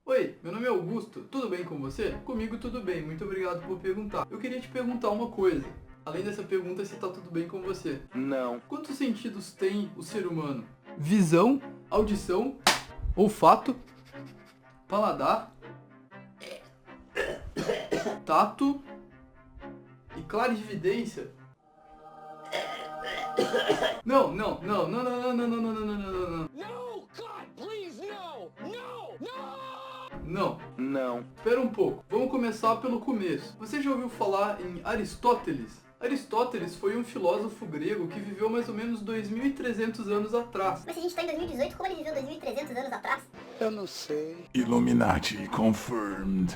Oi, meu nome é Augusto, tudo bem com você? Comigo tudo bem, muito obrigado por perguntar. Eu queria te perguntar uma coisa, além dessa pergunta se tá tudo bem com você. Não. Quantos sentidos tem o ser humano? Visão, audição, olfato, paladar, tato e clarividência? Não. No, God, please, no! No! No! Não. Espera um pouco. Vamos começar pelo começo. Você já ouviu falar em Aristóteles? Aristóteles foi um filósofo grego que viveu mais ou menos 2.300 anos atrás. Mas se a gente tá em 2018, como ele viveu 2.300 anos atrás? Eu não sei. Illuminati confirmed.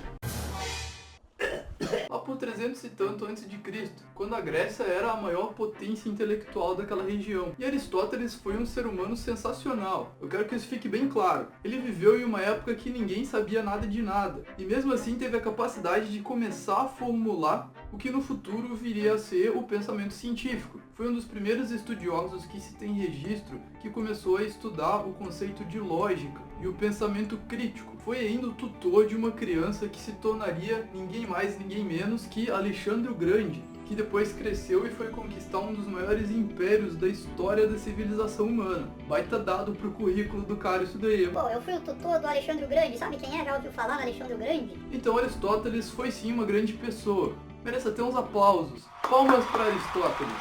Lá por 300 e tanto antes de Cristo, quando a Grécia era a maior potência intelectual daquela região. E Aristóteles foi um ser humano sensacional. Eu quero que isso fique bem claro. Ele viveu em uma época que ninguém sabia nada de nada. E mesmo assim teve a capacidade de começar a formular o que no futuro viria a ser o pensamento científico. Foi um dos primeiros estudiosos que se tem registro que começou a estudar o conceito de lógica e o pensamento crítico. Foi ainda o tutor de uma criança que se tornaria ninguém mais, ninguém menos que Alexandre o Grande, que depois cresceu e foi conquistar um dos maiores impérios da história da civilização humana. Baita dado pro currículo do cara isso daí. Pô, eu fui o tutor do Alexandre o Grande, sabe quem é? Já ouviu falar no Alexandre o Grande? Então Aristóteles foi sim uma grande pessoa. Merece até uns aplausos. Palmas para Aristóteles.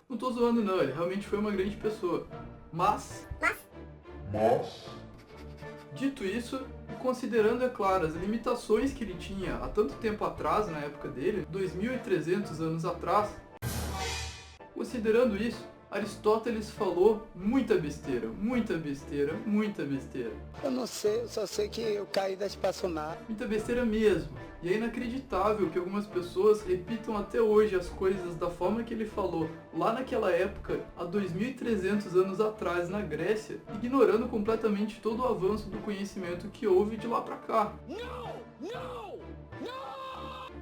Não tô zoando não, ele realmente foi uma grande pessoa. Mas, dito isso, e considerando, é claro, as limitações que ele tinha há tanto tempo atrás, na época dele, 2.300 anos atrás, considerando isso, Aristóteles falou muita besteira. Eu não sei, eu só sei que eu caí da espaçonave. Muita besteira mesmo. E é inacreditável que algumas pessoas repitam até hoje as coisas da forma que ele falou lá naquela época, há 2.300 anos atrás, na Grécia, ignorando completamente todo o avanço do conhecimento que houve de lá pra cá.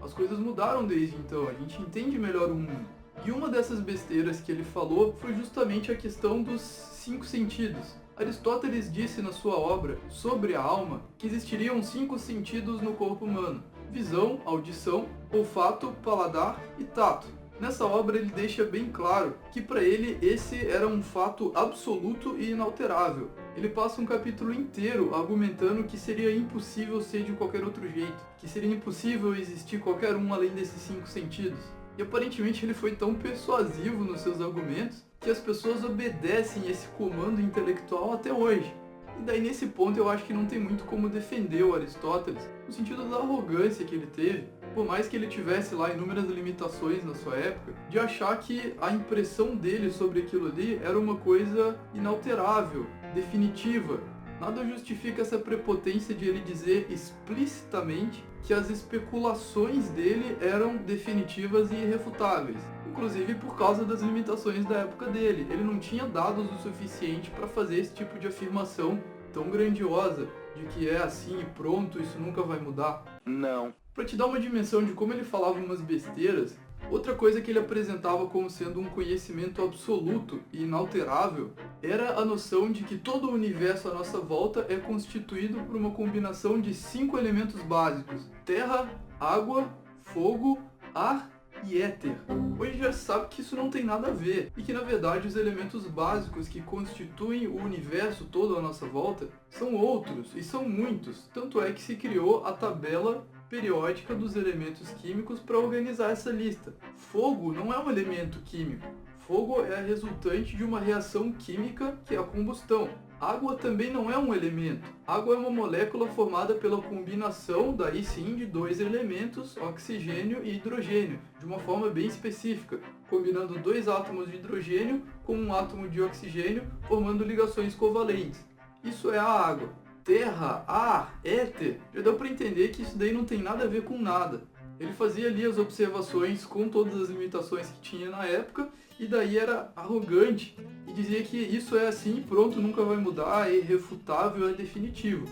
As coisas mudaram desde então, a gente entende melhor o mundo. E uma dessas besteiras que ele falou foi justamente a questão dos 5 sentidos. Aristóteles disse na sua obra sobre a alma que existiriam 5 sentidos no corpo humano: visão, audição, olfato, paladar e tato. Nessa obra ele deixa bem claro que para ele esse era um fato absoluto e inalterável. Ele passa um capítulo inteiro argumentando que seria impossível ser de qualquer outro jeito, que seria impossível existir qualquer um além desses 5 sentidos. E aparentemente ele foi tão persuasivo nos seus argumentos que as pessoas obedecem esse comando intelectual até hoje. E daí nesse ponto eu acho que não tem muito como defender o Aristóteles, no sentido da arrogância que ele teve, por mais que ele tivesse lá inúmeras limitações na sua época, de achar que a impressão dele sobre aquilo ali era uma coisa inalterável, definitiva. Nada justifica essa prepotência de ele dizer explicitamente que as especulações dele eram definitivas e irrefutáveis, inclusive por causa das limitações da época dele. Ele não tinha dados o suficiente para fazer esse tipo de afirmação tão grandiosa, de que é assim e pronto, isso nunca vai mudar. Não. Para te dar uma dimensão de como ele falava umas besteiras, outra coisa que ele apresentava como sendo um conhecimento absoluto e inalterável era a noção de que todo o universo à nossa volta é constituído por uma combinação de 5 elementos básicos: terra, água, fogo, ar e éter. Hoje já se sabe que isso não tem nada a ver, e que na verdade os elementos básicos que constituem o universo todo à nossa volta são outros, e são muitos. Tanto é que se criou a tabela periódica dos elementos químicos para organizar essa lista. Fogo não é um elemento químico. Fogo é a resultante de uma reação química que é a combustão. Água também não é um elemento. Água é uma molécula formada pela combinação, daí sim, de 2 elementos, oxigênio e hidrogênio, de uma forma bem específica, combinando 2 átomos de hidrogênio com um átomo de oxigênio, formando ligações covalentes. Isso é a água. Terra, ar, éter, já deu para entender que isso daí não tem nada a ver com nada. Ele fazia ali as observações com todas as limitações que tinha na época, e daí era arrogante, e dizia que isso é assim, pronto, nunca vai mudar, é irrefutável, é definitivo.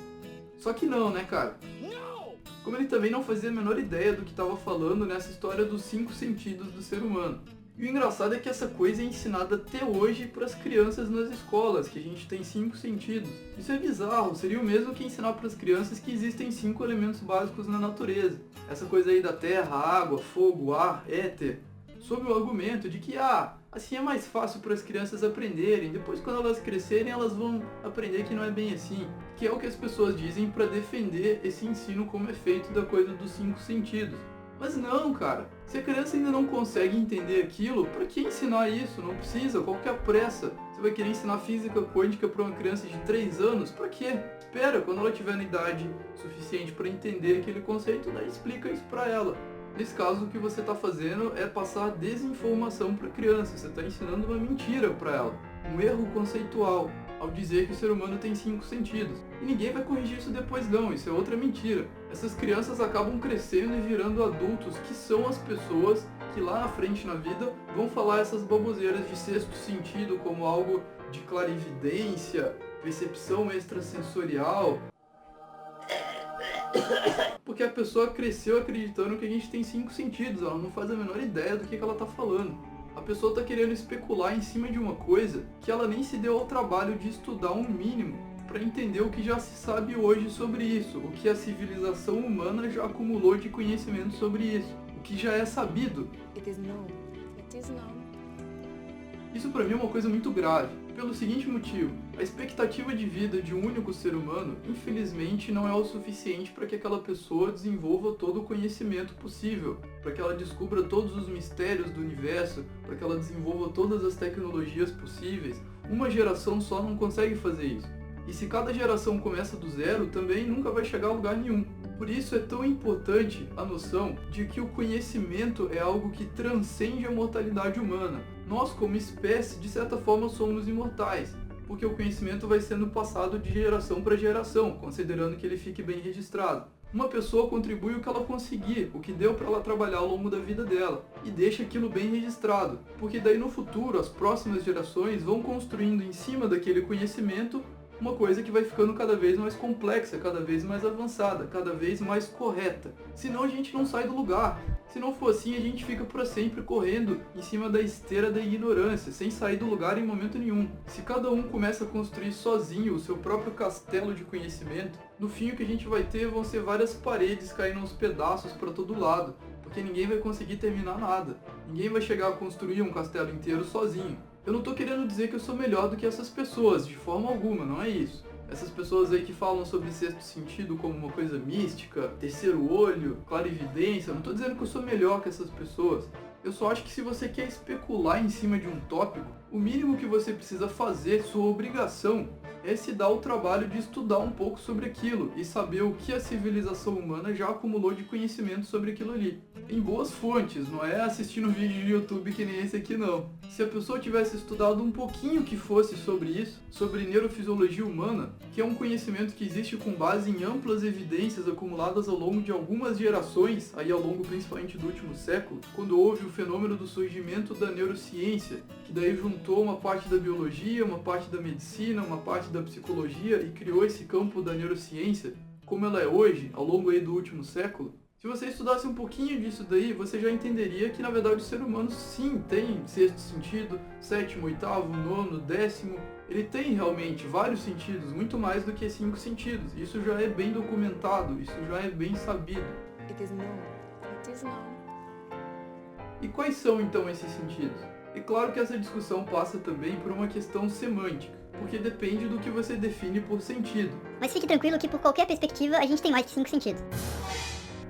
Só que não, né, cara? Como ele também não fazia a menor ideia do que estava falando nessa história dos 5 sentidos do ser humano. E o engraçado é que essa coisa é ensinada até hoje para as crianças nas escolas, que a gente tem 5 sentidos. Isso é bizarro, seria o mesmo que ensinar para as crianças que existem 5 elementos básicos na natureza. Essa coisa aí da terra, água, fogo, ar, éter, sob o argumento de que, assim é mais fácil para as crianças aprenderem, depois quando elas crescerem elas vão aprender que não é bem assim, que é o que as pessoas dizem para defender esse ensino como é feito da coisa dos 5 sentidos. Mas não, cara, se a criança ainda não consegue entender aquilo, para que ensinar isso? Não precisa, qual que é a pressa? Você vai querer ensinar física quântica para uma criança de 3 anos? Para quê? Espera, quando ela tiver na idade suficiente para entender aquele conceito, daí explica isso para ela. Nesse caso, o que você está fazendo é passar desinformação para a criança, você está ensinando uma mentira para ela, um erro conceitual, ao dizer que o ser humano tem 5 sentidos. E ninguém vai corrigir isso depois não, isso é outra mentira. Essas crianças acabam crescendo e virando adultos, que são as pessoas que lá na frente na vida vão falar essas baboseiras de 6º sentido como algo de clarividência, percepção extrasensorial. Porque a pessoa cresceu acreditando que a gente tem 5 sentidos, ela não faz a menor ideia do que ela está falando. A pessoa está querendo especular em cima de uma coisa que ela nem se deu ao trabalho de estudar um mínimo para entender o que já se sabe hoje sobre isso, o que a civilização humana já acumulou de conhecimento sobre isso, o que já é sabido. It is known. It is known. Isso para mim é uma coisa muito grave, pelo seguinte motivo: a expectativa de vida de um único ser humano, infelizmente, não é o suficiente para que aquela pessoa desenvolva todo o conhecimento possível, para que ela descubra todos os mistérios do universo, para que ela desenvolva todas as tecnologias possíveis. Uma geração só não consegue fazer isso. E se cada geração começa do zero, também nunca vai chegar a lugar nenhum. Por isso é tão importante a noção de que o conhecimento é algo que transcende a mortalidade humana. Nós, como espécie, de certa forma somos imortais, porque o conhecimento vai sendo passado de geração para geração, considerando que ele fique bem registrado. Uma pessoa contribui o que ela conseguir, o que deu para ela trabalhar ao longo da vida dela, e deixa aquilo bem registrado, porque daí no futuro as próximas gerações vão construindo em cima daquele conhecimento uma coisa que vai ficando cada vez mais complexa, cada vez mais avançada, cada vez mais correta. Senão a gente não sai do lugar. Se não for assim, a gente fica para sempre correndo em cima da esteira da ignorância, sem sair do lugar em momento nenhum. Se cada um começa a construir sozinho o seu próprio castelo de conhecimento, no fim o que a gente vai ter vão ser várias paredes caindo aos pedaços para todo lado, porque ninguém vai conseguir terminar nada. Ninguém vai chegar a construir um castelo inteiro sozinho. Eu não tô querendo dizer que eu sou melhor do que essas pessoas, de forma alguma, não é isso. Essas pessoas aí que falam sobre 6º sentido como uma coisa mística, terceiro olho, clarividência, eu não tô dizendo que eu sou melhor que essas pessoas. Eu só acho que se você quer especular em cima de um tópico, o mínimo que você precisa fazer, sua obrigação, é se dar o trabalho de estudar um pouco sobre aquilo e saber o que a civilização humana já acumulou de conhecimento sobre aquilo ali. Em boas fontes, não é assistindo vídeo no YouTube que nem esse aqui não. Se a pessoa tivesse estudado um pouquinho que fosse sobre isso, sobre neurofisiologia humana, que é um conhecimento que existe com base em amplas evidências acumuladas ao longo de algumas gerações, aí ao longo principalmente do último século, quando houve o fenômeno do surgimento da neurociência, que daí juntou uma parte da biologia, uma parte da medicina, uma parte da psicologia e criou esse campo da neurociência, como ela é hoje, ao longo aí do último século. Se você estudasse um pouquinho disso daí, você já entenderia que na verdade o ser humano sim tem 6º sentido, 7º, 8º, 9º, 10º. Ele tem realmente vários sentidos, muito mais do que 5 sentidos. Isso já é bem documentado, isso já é bem sabido. It is known. It is known. E quais são então esses sentidos? É claro que essa discussão passa também por uma questão semântica, porque depende do que você define por sentido. Mas fique tranquilo que por qualquer perspectiva a gente tem mais que 5 sentidos.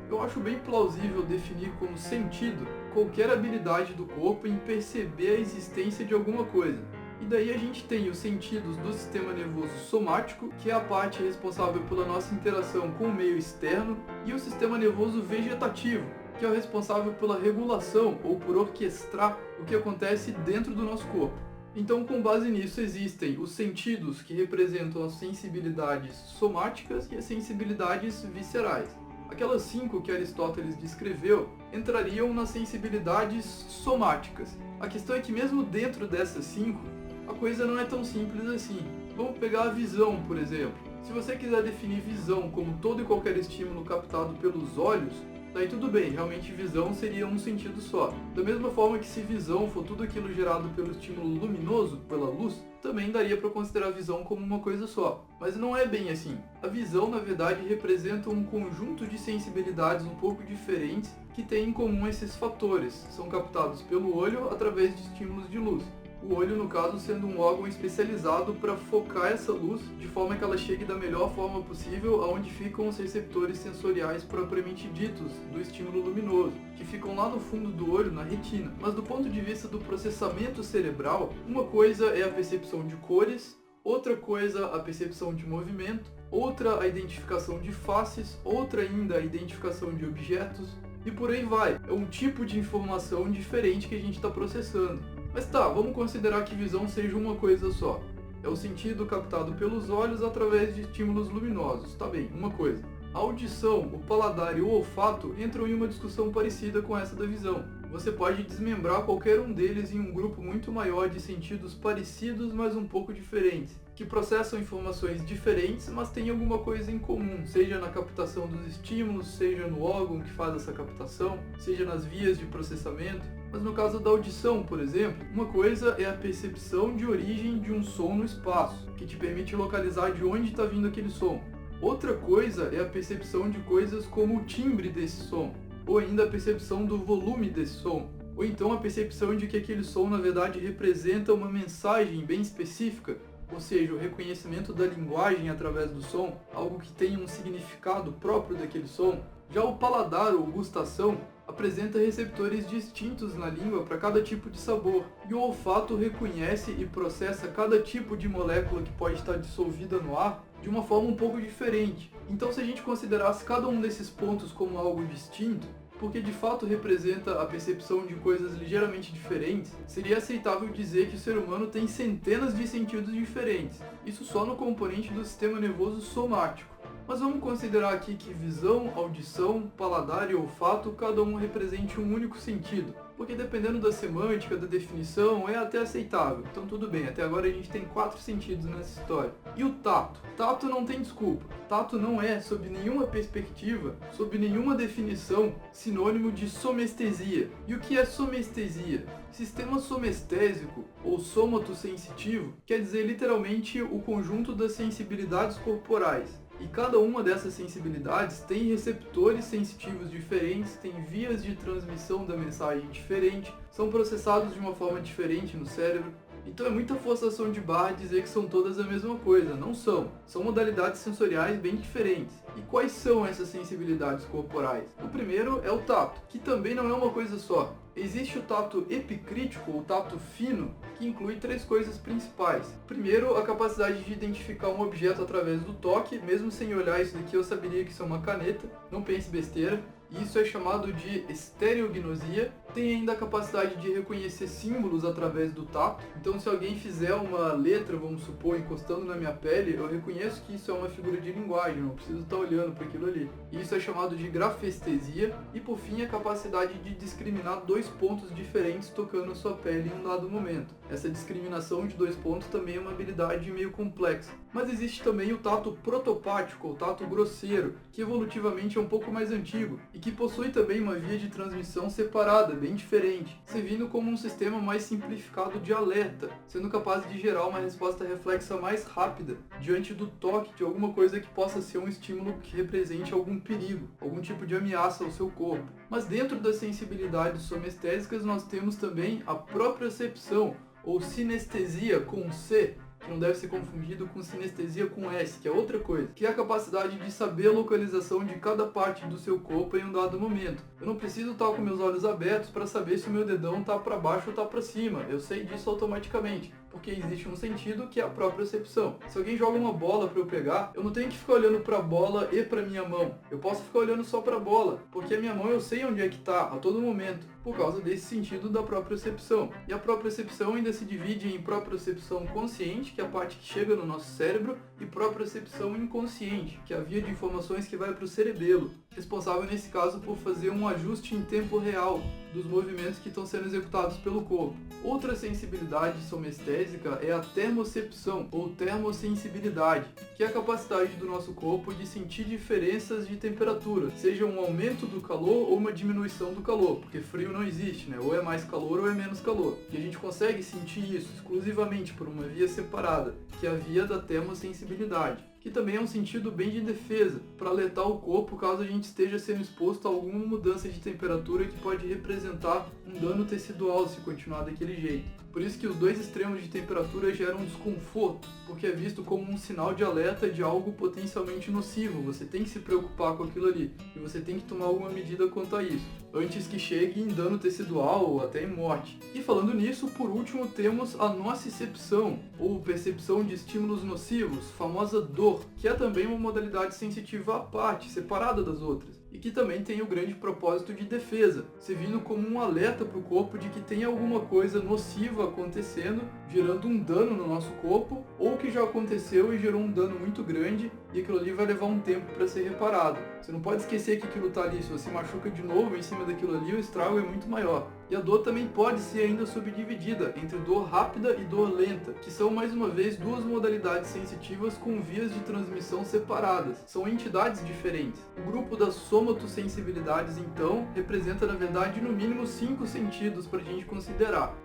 Eu acho bem plausível definir como sentido qualquer habilidade do corpo em perceber a existência de alguma coisa. E daí a gente tem os sentidos do sistema nervoso somático, que é a parte responsável pela nossa interação com o meio externo, e o sistema nervoso vegetativo, que é o responsável pela regulação ou por orquestrar o que acontece dentro do nosso corpo. Então, com base nisso, existem os sentidos que representam as sensibilidades somáticas e as sensibilidades viscerais. Aquelas 5 que Aristóteles descreveu entrariam nas sensibilidades somáticas. A questão é que mesmo dentro dessas 5, a coisa não é tão simples assim. Vamos pegar a visão, por exemplo. Se você quiser definir visão como todo e qualquer estímulo captado pelos olhos, Daí tudo bem, realmente visão seria um sentido só. Da mesma forma que se visão for tudo aquilo gerado pelo estímulo luminoso, pela luz, também daria para considerar a visão como uma coisa só. Mas não é bem assim. A visão, na verdade, representa um conjunto de sensibilidades um pouco diferentes que têm em comum esses fatores. São captados pelo olho através de estímulos de luz. O olho, no caso, sendo um órgão especializado para focar essa luz de forma que ela chegue da melhor forma possível aonde ficam os receptores sensoriais propriamente ditos do estímulo luminoso, que ficam lá no fundo do olho, na retina. Mas do ponto de vista do processamento cerebral, uma coisa é a percepção de cores, outra coisa a percepção de movimento, outra a identificação de faces, outra ainda a identificação de objetos, e por aí vai. É um tipo de informação diferente que a gente está processando. Mas tá, vamos considerar que visão seja uma coisa só. É o sentido captado pelos olhos através de estímulos luminosos. Tá bem, uma coisa. A audição, o paladar e o olfato entram em uma discussão parecida com essa da visão. Você pode desmembrar qualquer um deles em um grupo muito maior de sentidos parecidos, mas um pouco diferentes, que processam informações diferentes, mas têm alguma coisa em comum, seja na captação dos estímulos, seja no órgão que faz essa captação, seja nas vias de processamento. Mas no caso da audição, por exemplo, uma coisa é a percepção de origem de um som no espaço, que te permite localizar de onde está vindo aquele som. Outra coisa é a percepção de coisas como o timbre desse som, ou ainda a percepção do volume desse som, ou então a percepção de que aquele som na verdade representa uma mensagem bem específica, ou seja, o reconhecimento da linguagem através do som, algo que tenha um significado próprio daquele som. Já o paladar ou gustação apresenta receptores distintos na língua para cada tipo de sabor, e o olfato reconhece e processa cada tipo de molécula que pode estar dissolvida no ar de uma forma um pouco diferente. Então, se a gente considerasse cada um desses pontos como algo distinto, porque de fato representa a percepção de coisas ligeiramente diferentes, seria aceitável dizer que o ser humano tem centenas de sentidos diferentes, isso só no componente do sistema nervoso somático. Mas vamos considerar aqui que visão, audição, paladar e olfato, cada um represente um único sentido, porque dependendo da semântica, da definição, é até aceitável. Então tudo bem, até agora a gente tem 4 sentidos nessa história. E o tato? Tato não tem desculpa. Tato não é, sob nenhuma perspectiva, sob nenhuma definição, sinônimo de somestesia. E o que é somestesia? Sistema somestésico, ou sômato sensitivo, quer dizer literalmente o conjunto das sensibilidades corporais. E cada uma dessas sensibilidades tem receptores sensitivos diferentes, tem vias de transmissão da mensagem diferente, são processados de uma forma diferente no cérebro. Então é muita forçação de barra dizer que são todas a mesma coisa, não são. São modalidades sensoriais bem diferentes. E quais são essas sensibilidades corporais? O primeiro é o tato, que também não é uma coisa só. Existe o tato epicrítico, ou tato fino, que inclui 3 coisas principais. Primeiro, a capacidade de identificar um objeto através do toque, mesmo sem olhar isso daqui eu saberia que isso é uma caneta, não pense besteira. Isso é chamado de estereognosia. Tem ainda a capacidade de reconhecer símbolos através do tato. Então, se alguém fizer uma letra, vamos supor, encostando na minha pele, eu reconheço que isso é uma figura de linguagem, não preciso estar olhando para aquilo ali. Isso é chamado de grafestesia. E, por fim, a capacidade de discriminar 2 pontos diferentes tocando a sua pele em um dado momento. Essa discriminação de 2 pontos também é uma habilidade meio complexa. Mas existe também o tato protopático, ou tato grosseiro, que evolutivamente é um pouco mais antigo, e que possui também uma via de transmissão separada, bem diferente, servindo como um sistema mais simplificado de alerta, sendo capaz de gerar uma resposta reflexa mais rápida diante do toque de alguma coisa que possa ser um estímulo que represente algum perigo, algum tipo de ameaça ao seu corpo. Mas dentro das sensibilidades somestésicas nós temos também a propriocepção, ou sinestesia com C, que não deve ser confundido com sinestesia com S, que é outra coisa, que é a capacidade de saber a localização de cada parte do seu corpo em um dado momento. Eu não preciso estar com meus olhos abertos para saber se o meu dedão está para baixo ou está para cima, eu sei disso automaticamente, porque existe um sentido que é a propriocepção. Se alguém joga uma bola para eu pegar, eu não tenho que ficar olhando para a bola e para minha mão, eu posso ficar olhando só para a bola, porque a minha mão eu sei onde é que está a todo momento, por causa desse sentido da propriocepção. E a propriocepção ainda se divide em propriocepção consciente, que é a parte que chega no nosso cérebro, e propriocepção inconsciente, que é a via de informações que vai para o cerebelo. responsável nesse caso por fazer um ajuste em tempo real dos movimentos que estão sendo executados pelo corpo. Outra sensibilidade somestésica é a termocepção ou termossensibilidade, que é a capacidade do nosso corpo de sentir diferenças de temperatura, seja um aumento do calor ou uma diminuição do calor, porque frio não existe, né? Ou é mais calor ou é menos calor. E a gente consegue sentir isso exclusivamente por uma via separada, que é a via da termossensibilidade, que também é um sentido bem de defesa, para alertar o corpo caso a gente esteja sendo exposto a alguma mudança de temperatura que pode representar um dano tecidual se continuar daquele jeito. Por isso que os dois extremos de temperatura geram desconforto, porque é visto como um sinal de alerta de algo potencialmente nocivo. Você tem que se preocupar com aquilo ali, e você tem que tomar alguma medida quanto a isso, antes que chegue em dano tecidual ou até em morte. E falando nisso, por último temos a nocicepção, ou percepção de estímulos nocivos, famosa dor, que é também uma modalidade sensitiva à parte, separada das outras, e que também tem o grande propósito de defesa, servindo como um alerta para o corpo de que tem alguma coisa nociva acontecendo, gerando um dano no nosso corpo, ou que já aconteceu e gerou um dano muito grande, e aquilo ali vai levar um tempo para ser reparado. Você não pode esquecer que aquilo está ali, se você machuca de novo em cima daquilo ali, o estrago é muito maior. E a dor também pode ser ainda subdividida entre dor rápida e dor lenta, que são mais uma vez duas modalidades sensitivas com vias de transmissão separadas. São entidades diferentes. O grupo das somatossensibilidades, então, representa na verdade no mínimo 5 sentidos para a gente considerar.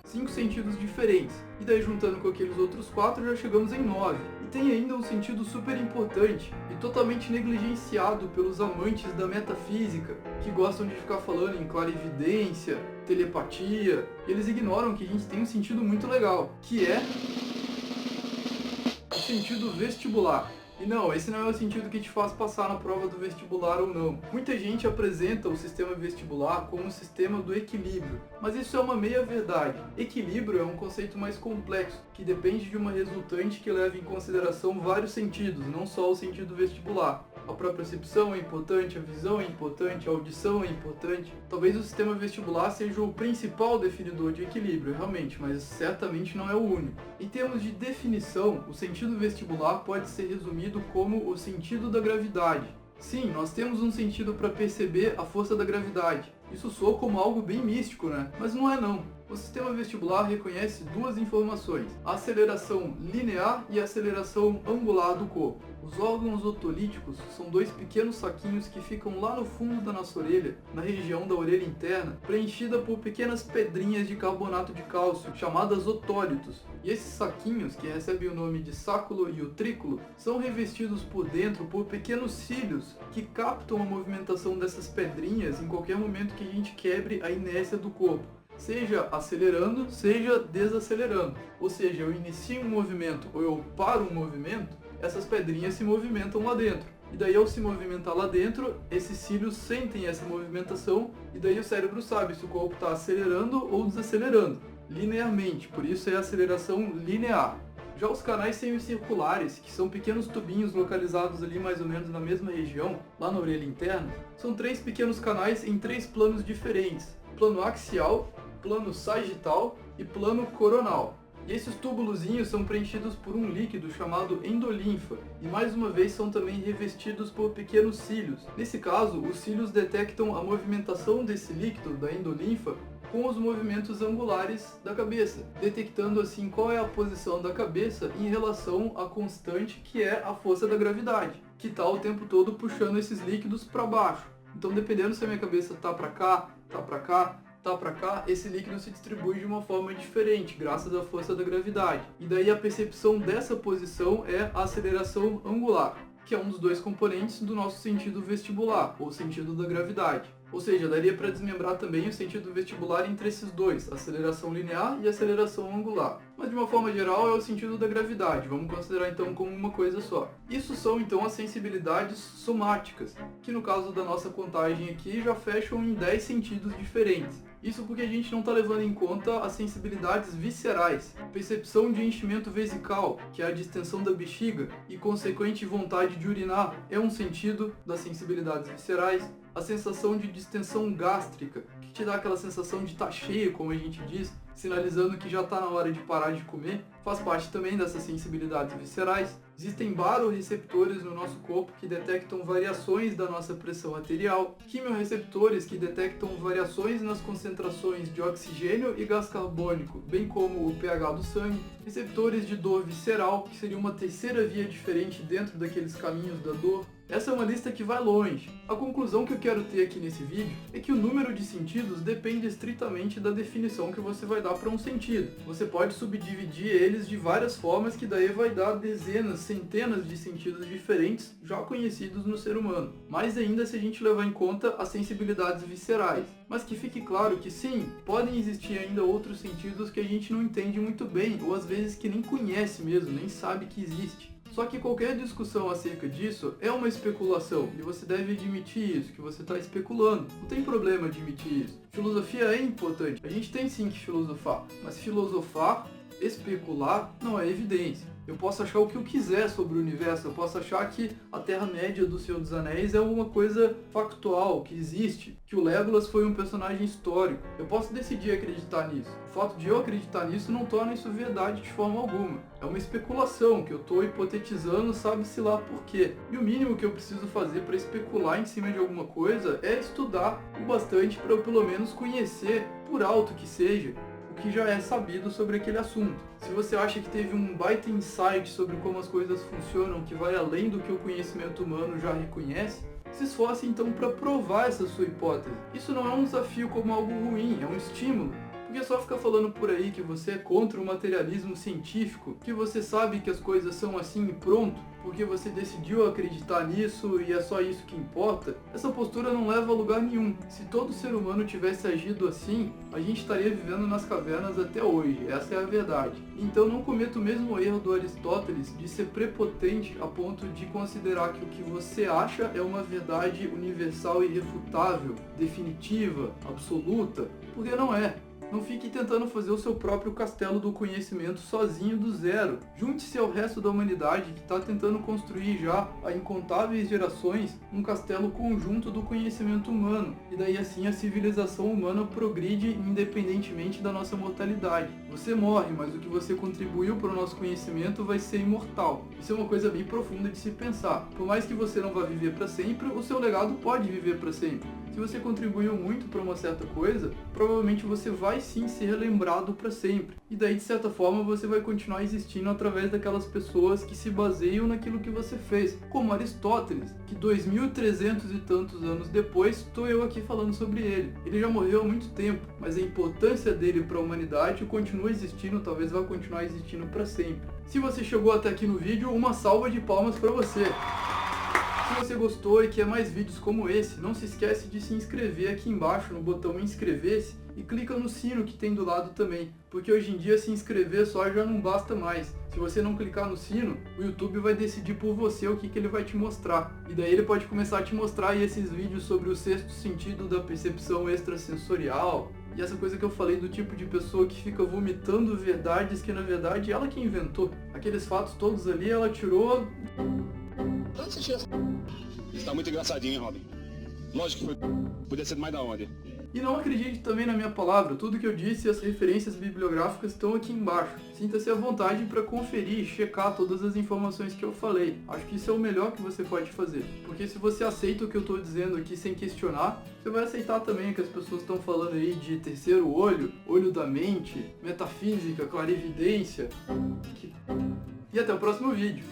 Cinco sentidos diferentes, e daí juntando com aqueles outros 4 já chegamos em 9. E tem ainda um sentido super importante e totalmente negligenciado pelos amantes da metafísica, que gostam de ficar falando em clarividência, telepatia, e eles ignoram que a gente tem um sentido muito legal, que é o sentido vestibular. E não, esse não é o sentido que te faz passar na prova do vestibular ou não. Muita gente apresenta o sistema vestibular como um sistema do equilíbrio, mas isso é uma meia-verdade. Equilíbrio é um conceito mais complexo, que depende de uma resultante que leva em consideração vários sentidos, não só o sentido vestibular. A própria percepção é importante, a visão é importante, a audição é importante. Talvez o sistema vestibular seja o principal definidor de equilíbrio, realmente, mas certamente não é o único. Em termos de definição, o sentido vestibular pode ser resumido como o sentido da gravidade. Sim, nós temos um sentido para perceber a força da gravidade. Isso soa como algo bem místico, né? Mas não é não. O sistema vestibular reconhece duas informações: a aceleração linear e a aceleração angular do corpo. Os órgãos otolíticos são dois pequenos saquinhos que ficam lá no fundo da nossa orelha, na região da orelha interna, preenchida por pequenas pedrinhas de carbonato de cálcio, chamadas otólitos. E esses saquinhos, que recebem o nome de sáculo e utrículo, são revestidos por dentro por pequenos cílios que captam a movimentação dessas pedrinhas em qualquer momento que a gente quebre a inércia do corpo, seja acelerando, seja desacelerando. Ou seja, eu inicio um movimento ou eu paro um movimento, essas pedrinhas se movimentam lá dentro. E daí, ao se movimentar lá dentro, esses cílios sentem essa movimentação e daí o cérebro sabe se o corpo está acelerando ou desacelerando, linearmente. Por isso é a aceleração linear. Já os canais semicirculares, que são pequenos tubinhos localizados ali mais ou menos na mesma região, lá na orelha interna, são 3 pequenos canais em 3 planos diferentes: plano axial, plano sagital e plano coronal. E esses túbulozinhos são preenchidos por um líquido chamado endolinfa, e mais uma vez são também revestidos por pequenos cílios. Nesse caso, os cílios detectam a movimentação desse líquido, da endolinfa, com os movimentos angulares da cabeça, detectando assim qual é a posição da cabeça em relação à constante que é a força da gravidade, que está o tempo todo puxando esses líquidos para baixo. Então, dependendo se a minha cabeça está para cá, está para cá, tá para cá, esse líquido se distribui de uma forma diferente, graças à força da gravidade. E daí a percepção dessa posição é a aceleração angular, que é um dos 2 componentes do nosso sentido vestibular, ou sentido da gravidade. Ou seja, daria para desmembrar também o sentido vestibular entre esses dois, aceleração linear e aceleração angular. Mas de uma forma geral é o sentido da gravidade, vamos considerar então como uma coisa só. Isso são então as sensibilidades somáticas, que no caso da nossa contagem aqui já fecham em 10 sentidos diferentes. Isso porque a gente não está levando em conta as sensibilidades viscerais, percepção de enchimento vesical, que é a distensão da bexiga, e consequente vontade de urinar, é um sentido das sensibilidades viscerais. a sensação de distensão gástrica, que te dá aquela sensação de estar cheio, como a gente diz, sinalizando que já está na hora de parar de comer, faz parte também dessas sensibilidades viscerais. Existem baroreceptores no nosso corpo que detectam variações da nossa pressão arterial, quimiorreceptores que detectam variações nas concentrações de oxigênio e gás carbônico, bem como o pH do sangue, receptores de dor visceral, que seria uma terceira via diferente dentro daqueles caminhos da dor. Essa é uma lista que vai longe. A conclusão que eu quero ter aqui nesse vídeo é que o número de sentidos depende estritamente da definição que você vai dar para um sentido. Você pode subdividir eles de várias formas, que daí vai dar dezenas, centenas de sentidos diferentes já conhecidos no ser humano. Mais ainda se a gente levar em conta as sensibilidades viscerais. Mas que fique claro que sim, podem existir ainda outros sentidos que a gente não entende muito bem, ou às vezes que nem conhece mesmo, nem sabe que existe. Só que qualquer discussão acerca disso é uma especulação, e você deve admitir isso, que você está especulando. Não tem problema admitir isso. Filosofia é importante, a gente tem sim que filosofar, mas filosofar, especular, não é evidência. Eu posso achar o que eu quiser sobre o universo, eu posso achar que a Terra-média do Senhor dos Anéis é uma coisa factual, que existe, que o Legolas foi um personagem histórico. Eu posso decidir acreditar nisso. O fato de eu acreditar nisso não torna isso verdade de forma alguma. É uma especulação que eu estou hipotetizando, sabe-se lá por quê. E o mínimo que eu preciso fazer para especular em cima de alguma coisa é estudar o bastante para eu pelo menos conhecer, por alto que seja, que já é sabido sobre aquele assunto. Se você acha que teve um baita insight sobre como as coisas funcionam, que vai além do que o conhecimento humano já reconhece, se esforce então para provar essa sua hipótese. Isso não é um desafio como algo ruim, é um estímulo. Porque só ficar falando por aí que você é contra o materialismo científico, que você sabe que as coisas são assim e pronto, porque você decidiu acreditar nisso e é só isso que importa, essa postura não leva a lugar nenhum. Se todo ser humano tivesse agido assim, a gente estaria vivendo nas cavernas até hoje, essa é a verdade. Então não cometa o mesmo erro do Aristóteles de ser prepotente a ponto de considerar que o que você acha é uma verdade universal e irrefutável, definitiva, absoluta, porque não é. Não fique tentando fazer o seu próprio castelo do conhecimento sozinho do zero. Junte-se ao resto da humanidade que está tentando construir já há incontáveis gerações um castelo conjunto do conhecimento humano. E daí assim a civilização humana progride independentemente da nossa mortalidade. Você morre, mas o que você contribuiu para o nosso conhecimento vai ser imortal. Isso é uma coisa bem profunda de se pensar. Por mais que você não vá viver para sempre, o seu legado pode viver para sempre. Se você contribuiu muito para uma certa coisa, provavelmente você vai sim ser lembrado para sempre. E daí, de certa forma, você vai continuar existindo através daquelas pessoas que se baseiam naquilo que você fez. Como Aristóteles, que 2.300 e tantos anos depois, estou eu aqui falando sobre ele. Ele já morreu há muito tempo, mas a importância dele para a humanidade continua existindo, talvez vá continuar existindo para sempre. Se você chegou até aqui no vídeo, uma salva de palmas para você. Se você gostou e quer mais vídeos como esse, não se esquece de se inscrever aqui embaixo no botão inscrever-se e clica no sino que tem do lado também, porque hoje em dia se inscrever só já não basta mais. Se você não clicar no sino, o YouTube vai decidir por você o que ele vai te mostrar. E daí ele pode começar a te mostrar aí esses vídeos sobre o sexto sentido da percepção extrasensorial, e essa coisa que eu falei do tipo de pessoa que fica vomitando verdades que na verdade ela que inventou. Aqueles fatos todos ali ela tirou... Onde você tira essa... Isso tá muito engraçadinho, hein, Robin? Lógico que foi... Podia ser mais da onde? E não acredite também na minha palavra, tudo que eu disse e as referências bibliográficas estão aqui embaixo. Sinta-se à vontade para conferir e checar todas as informações que eu falei. Acho que isso é o melhor que você pode fazer. Porque se você aceita o que eu estou dizendo aqui sem questionar, você vai aceitar também o que as pessoas estão falando aí de terceiro olho, olho da mente, metafísica, clarividência. E até o próximo vídeo.